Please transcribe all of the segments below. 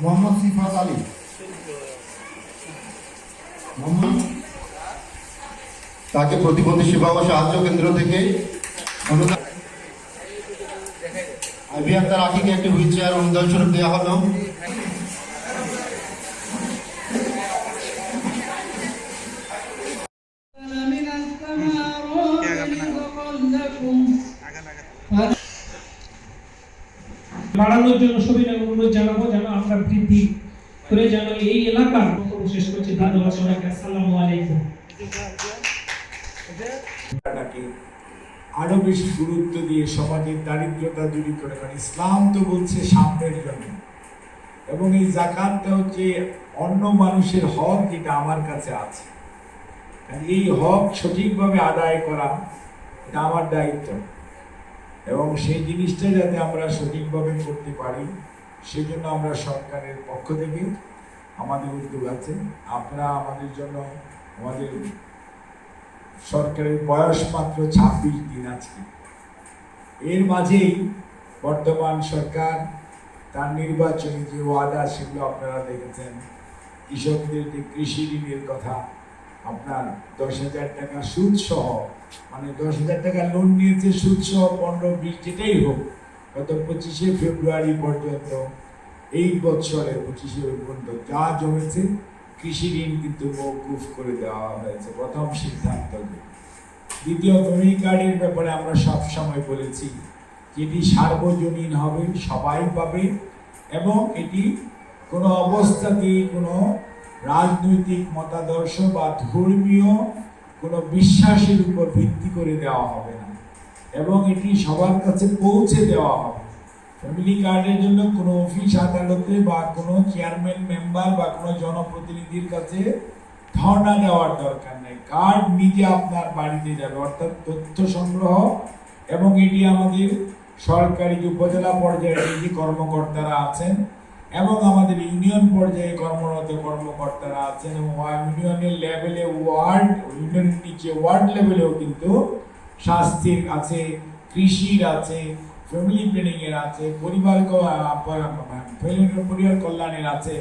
মোহাম্মদ সিফাত আলী, তাকে প্রতিবন্ধী সেবা ও সাহায্য কেন্দ্র থেকে অনুদান। আইভি আক্তার আকিকে একটি হুইল চেয়ার অনুদান স্বরূপ দেওয়া হলো। বাড়ানোর জন্য সবিনয় অনুরোধ জানাবো যেন আমরা বৃদ্ধি করে যেন এই এলাকার শেষ করছি। ধন্যবাদ সবাইকে। আসসালামু আলাইকুম। আরো বেশি গুরুত্ব দিয়ে সমাজের দারিদ্রতা দূরীকরণ, কারণ ইসলাম তো বলছে সামনের জন্য, এবং এই যাকাতটা হচ্ছে অন্য মানুষের হক যেটা আমার কাছে আছে, এই হক সঠিকভাবে আদায় করা এটা আমার দায়িত্ব, এবং সেই জিনিসটা যাতে আমরা সঠিকভাবে করতে পারি সেজন্য আমরা সরকারের পক্ষ থেকে আমাদের উদ্যোগ আছে। আপনারা আমাদের জন্য, আমাদের সরকারের বয়স মাত্র 26 দিন আজকে, এর মাঝেই বর্তমান সরকার তার নির্বাচনী যে ওয়াদা সেগুলো আপনারা দেখেছেন। কৃষকদের যে কৃষি ঋণের কথা, আপনার 10,000 টাকা সুদ সহ, মানে 10,000 টাকা লোন নিয়েছে সুদ সহ 15-20 যেটাই হোক, গত 25শে ফেব্রুয়ারি পর্যন্ত, এই বছরের 25শে পর্যন্ত যা জমেছে কৃষি ঋণ কিন্তু মওকুফ করে দেওয়া হয়েছে, প্রথম সিদ্ধান্ত। দ্বিতীয় ভূমি কার্ডের ব্যাপারে আমরা সবসময় বলেছি যেটি সার্বজনীন হবে, সবাই পাবে, এবং এটি কোনো অবস্থাতেই কোনো রাজনৈতিক মতাদর্শ বা ধর্মীয় কোনো বিশ্বাসের উপর ভিত্তি করে দেওয়া হবে না, এবং এটি সবার কাছে পৌঁছে দেওয়া হবে। ফ্যামিলি কার্ডের জন্য কোনো অফিস আদালতে বা কোনো চেয়ারম্যান মেম্বার বা কোনো জনপ্রতিনিধির কাছে ধর্ণা দেওয়ার দরকার নেই, কার্ড নিজে আপনার বাড়িতে যাবে, অর্থাৎ তথ্য সংগ্রহ। এবং এটি আমাদের সরকারি উপজেলা পর্যায়ে যে কর্মকর্তারা আছেন এবং আমাদের ইউনিয়ন পর্যায়ে কর্মরত কর্মকর্তারা আছেন, এবং ইউনিয়নের লেভেলে ওয়ার্ড, ইউনিয়নের নিচে ওয়ার্ড লেভেলেও কিন্তু স্বাস্থ্যের আছে, কৃষির আছে, ফ্যামিলি প্ল্যানিং এর আছে, পরিবার কল্যাণের আছে,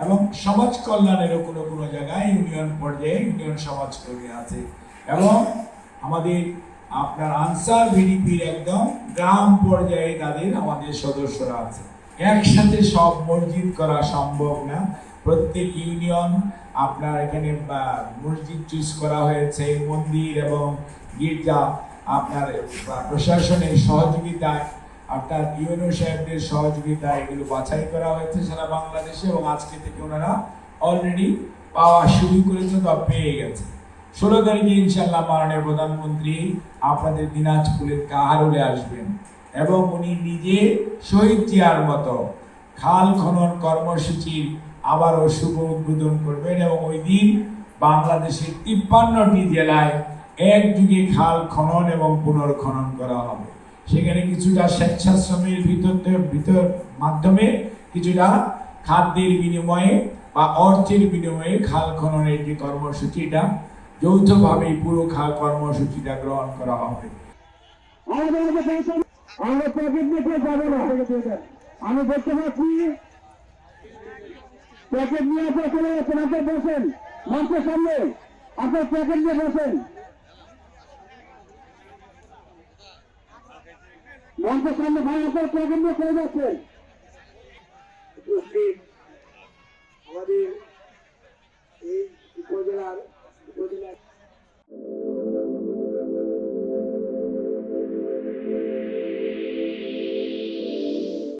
এবং সমাজ কল্যাণেরও কোনো কোনো জায়গায় ইউনিয়ন পর্যায়ে ইউনিয়ন সমাজ কর্মী আছে, এবং আমাদের আপনার আনসার ভিডিপির একদম গ্রাম পর্যায়ে তাদের আমাদের সদস্যরা আছে। একসাথে সব মসজিদ করা সম্ভব না, প্রত্যেক ইউনিয়ন আপনার এখানে মসজিদ চুজ করা হয়েছে, মন্দির এবং গির্জা আপনার প্রশাসনের সহযোগিতায়, আপনার ইউএনও সাহেবদের সহযোগিতায় এগুলো বাছাই করা হয়েছে সারা বাংলাদেশে, এবং আজকে থেকে ওনারা অলরেডি পাওয়া শুরু করেছে বা পেয়ে গেছে। 16 তারিখে ইনশাল্লাহ মাননীয় প্রধানমন্ত্রী আপনাদের দিনাজপুরের কাহারোলে আসবেন, এবং উনি নিজে শহীদ জিয়ার মতো খাল খনন কর্মসূচির আবারও শুভ উদ্বোধন করবেন, এবং ওই দিন বাংলাদেশের 53টি জেলায় একযুগে খাল খনন এবং পুনর্খনন করা হবে। সেখানে কিছুটা স্বেচ্ছাশ্রমের ভিতর মাধ্যমে, কিছুটা খাদ্যের বিনিময়ে বা অর্থের বিনিময়ে খাল খননের যে কর্মসূচিটা যৌথভাবে পুরো খাল কর্মসূচিটা গ্রহণ করা হবে। আমি বলতে পারছি প্যাকেট নিয়ে আপনার চলে যাচ্ছেন, আপনার বসেন মঞ্চের সামনে, আপনার প্যাকেট নিয়ে বসেন, মঞ্চের সামনে ভাই আপনার প্যাকেট নিয়ে চলে যাচ্ছেন।